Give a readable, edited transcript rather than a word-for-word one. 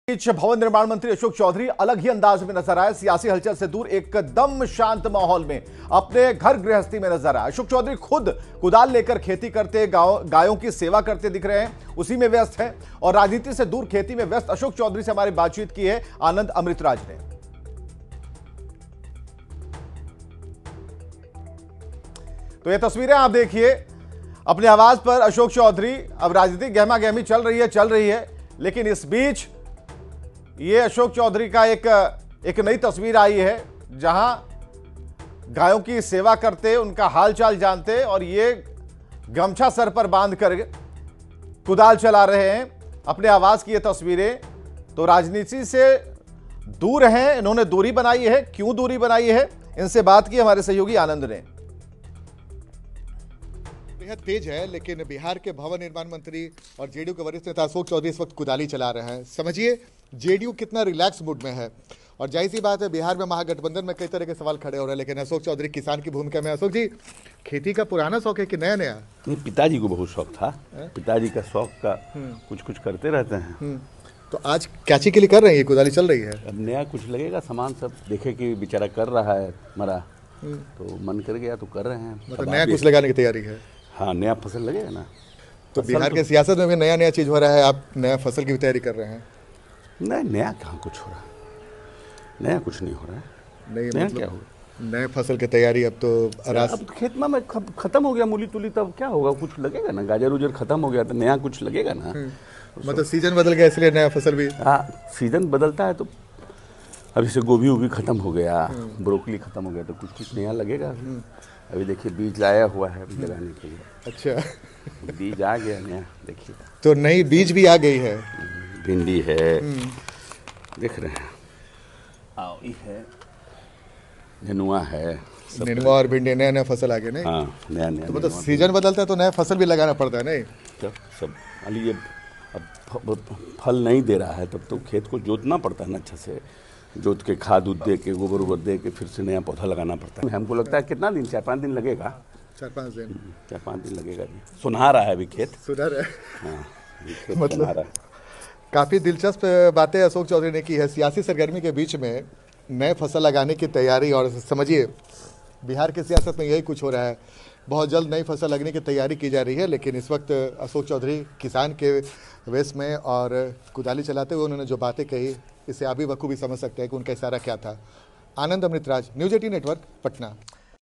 भवन निर्माण मंत्री अशोक चौधरी अलग ही अंदाज में नजर आए। सियासी हलचल से दूर एकदम शांत माहौल में अपने घर गृहस्थी में नजर आए। अशोक चौधरी खुद कुदाल लेकर खेती करते, गायों की सेवा करते दिख रहे हैं, उसी में व्यस्त हैं। और राजनीति से दूर खेती में व्यस्त अशोक चौधरी से हमारी बातचीत की है आनंद अमृतराज ने। तो ये तस्वीरें आप देखिए अपने आवाज पर अशोक चौधरी। अब राजनीतिक गहमा गहमी चल रही है, लेकिन इस बीच ये अशोक चौधरी का एक नई तस्वीर आई है, जहां गायों की सेवा करते, उनका हालचाल जानते और ये गमछा सर पर बांधकर कुदाल चला रहे हैं। अपने आवाज की ये तस्वीरें तो राजनीति से दूर हैं, इन्होंने दूरी बनाई है। क्यों दूरी बनाई है, इनसे बात की हमारे सहयोगी आनंद ने। बेहद तेज है, लेकिन बिहार के भवन निर्माण मंत्री और जेडीयू के वरिष्ठ नेता अशोक चौधरी इस वक्त कुदाली चला रहे हैं। समझिए जेडीयू कितना रिलैक्स मूड में है। और जाहिर सी बात है, बिहार में महागठबंधन में कई तरह के सवाल खड़े हो रहे हैं, लेकिन अशोक चौधरी किसान की भूमिका में। अशोक जी, खेती का पुराना शौक है कि नया नया? नहीं, पिताजी को बहुत शौक था। पिताजी का शौक का कुछ करते रहते हैं। तो आज कैची के लिए कर रहे हैं, ये कुदाली चल रही है? अब नया कुछ लगेगा, सामान सब देखे कि बेचारा कर रहा है मरा, तो मन कर गया तो कर रहे हैं। मतलब नया कुछ लगाने की तैयारी है? हाँ, नया फसल लगेगा ना। तो बिहार के सियासत में भी नया नया चीज हो रहा है, आप नया फसल की भी तैयारी कर रहे हैं? नहीं, नया कहाँ कुछ हो रहा है, नया कुछ नहीं हो रहा है। नहीं, नया मतलब क्या होगा? नए फसल की तैयारी अब तो अब खेत में खत्म हो गया मूली तुली, तब क्या होगा? कुछ लगेगा ना, गाजर उजर खत्म हो गया तो नया कुछ लगेगा ना। मतलब सीजन बदल गया इसलिए नया फसल भी? हाँ, सीजन बदलता है तो अब जैसे गोभी उभी खत्म हो गया, ब्रोकली खत्म हो गया, तो कुछ नया लगेगा। अभी देखिए बीज लाया हुआ है अभी लगाने के लिए। अच्छा, बीज आ गया नया, देखिए तो नई बीज भी आ गई है। भिंडी है, देख रहे हैं, आवी है, नेनुआ है, नेनुआ और भिंडी, नया नया फसल आ गया। नहीं, हाँ, नया नया। तो मतलब सीजन बदलता है तो नया फसल भी लगाना पड़ता है। नहीं सब अली अब फल नहीं दे रहा है, तब तो खेत को जोतना पड़ता है ना, अच्छा से जोत के खाद उद दे के, गोबर उबर दे के फिर से नया पौधा लगाना पड़ता है। हमको लगता है कितना दिन, 4-5 दिन लगेगा। 4-5 दिन? 4-5 दिन लगेगा। सुनहा रहा है अभी खेत, सुधर है। हाँ, मतलब काफ़ी दिलचस्प बातें अशोक चौधरी ने की है। सियासी सरगर्मी के बीच में नए फसल लगाने की तैयारी, और समझिए बिहार की सियासत में यही कुछ हो रहा है। बहुत जल्द नई फसल लगने की तैयारी की जा रही है, लेकिन इस वक्त अशोक चौधरी किसान के वेश में और कुदाली चलाते हुए उन्होंने जो बातें कही, इसे आप भी बखूबी समझ सकते हैं कि उनका इशारा क्या था। आनंद अमृतराज, न्यूज़ 18 नेटवर्क, पटना।